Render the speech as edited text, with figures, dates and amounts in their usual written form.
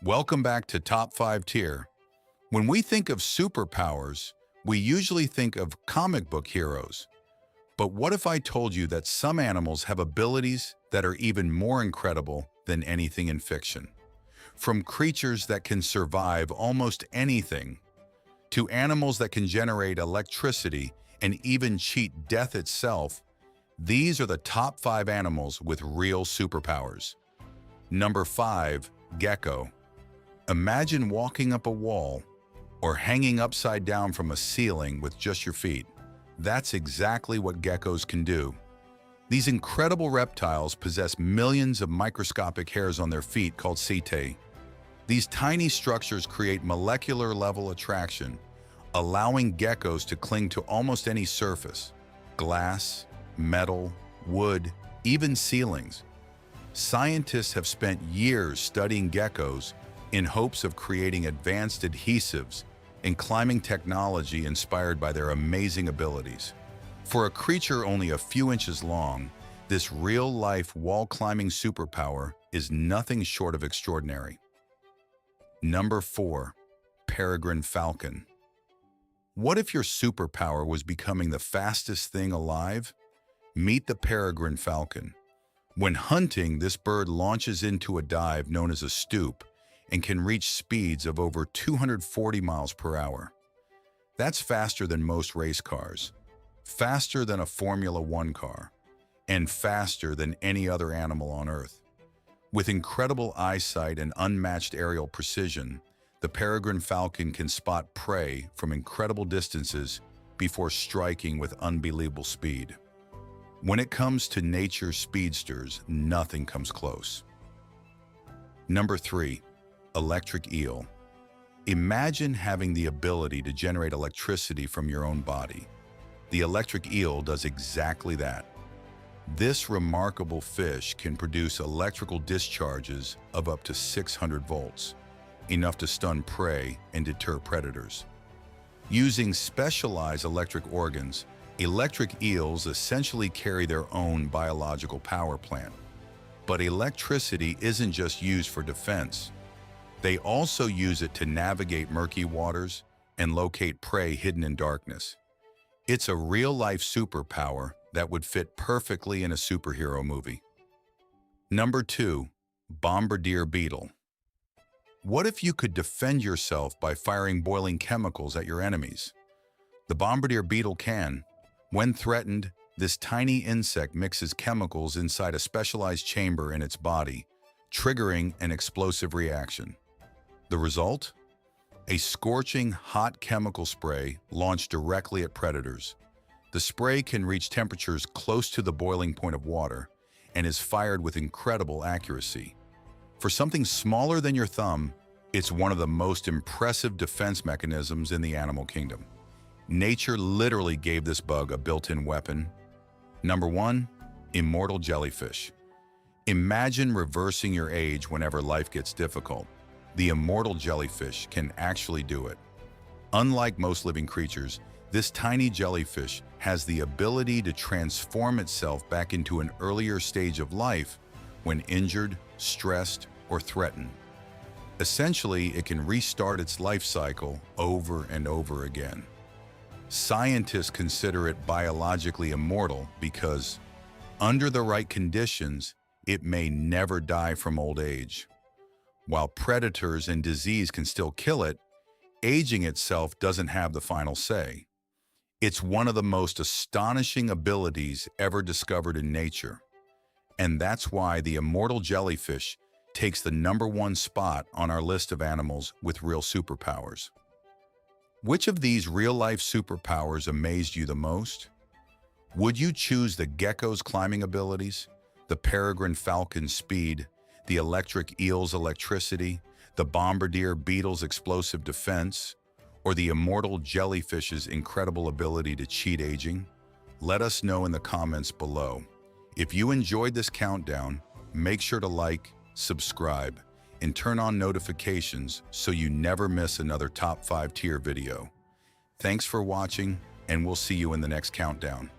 Welcome back to Top 5 Tier. When we think of superpowers, we usually think of comic book heroes. But what if I told you that some animals have abilities that are even more incredible than anything in fiction? From creatures that can survive almost anything, to animals that can generate electricity and even cheat death itself, these are the top 5 animals with real superpowers. Number 5, gecko. Imagine walking up a wall or hanging upside down from a ceiling with just your feet. That's exactly what geckos can do. These incredible reptiles possess millions of microscopic hairs on their feet called setae. These tiny structures create molecular-level attraction, allowing geckos to cling to almost any surface: glass, metal, wood, even ceilings. Scientists have spent years studying geckos in hopes of creating advanced adhesives and climbing technology inspired by their amazing abilities. For a creature only a few inches long, this real-life wall-climbing superpower is nothing short of extraordinary. Number 4, peregrine falcon. What if your superpower was becoming the fastest thing alive? Meet the peregrine falcon. When hunting, this bird launches into a dive known as a stoop and can reach speeds of over 240 miles per hour. That's faster than most race cars, faster than a Formula One car, and faster than any other animal on Earth. With incredible eyesight and unmatched aerial precision, the peregrine falcon can spot prey from incredible distances before striking with unbelievable speed. When it comes to nature's speedsters, nothing comes close. Number 3, electric eel. Imagine having the ability to generate electricity from your own body. The electric eel does exactly that. This remarkable fish can produce electrical discharges of up to 600 volts, enough to stun prey and deter predators. Using specialized electric organs, electric eels essentially carry their own biological power plant. But electricity isn't just used for defense. They also use it to navigate murky waters and locate prey hidden in darkness. It's a real-life superpower that would fit perfectly in a superhero movie. Number 2, bombardier beetle. What if you could defend yourself by firing boiling chemicals at your enemies? The bombardier beetle can. When threatened, this tiny insect mixes chemicals inside a specialized chamber in its body, triggering an explosive reaction. The result? A scorching, hot chemical spray launched directly at predators. The spray can reach temperatures close to the boiling point of water and is fired with incredible accuracy. For something smaller than your thumb, it's one of the most impressive defense mechanisms in the animal kingdom. Nature literally gave this bug a built-in weapon. Number 1, immortal jellyfish. Imagine reversing your age whenever life gets difficult. The immortal jellyfish can actually do it. Unlike most living creatures, this tiny jellyfish has the ability to transform itself back into an earlier stage of life when injured, stressed, or threatened. Essentially, it can restart its life cycle over and over again. Scientists consider it biologically immortal because, under the right conditions, it may never die from old age. While predators and disease can still kill it, aging itself doesn't have the final say. It's one of the most astonishing abilities ever discovered in nature. And that's why the immortal jellyfish takes the number 1 spot on our list of animals with real superpowers. Which of these real-life superpowers amazed you the most? Would you choose the gecko's climbing abilities, the peregrine falcon's speed, the electric eel's electricity, the bombardier beetle's explosive defense, or the immortal jellyfish's incredible ability to cheat aging? Let us know in the comments below. If you enjoyed this countdown, make sure to like, subscribe, and turn on notifications so you never miss another Top 5 Tier video. Thanks for watching, and we'll see you in the next countdown.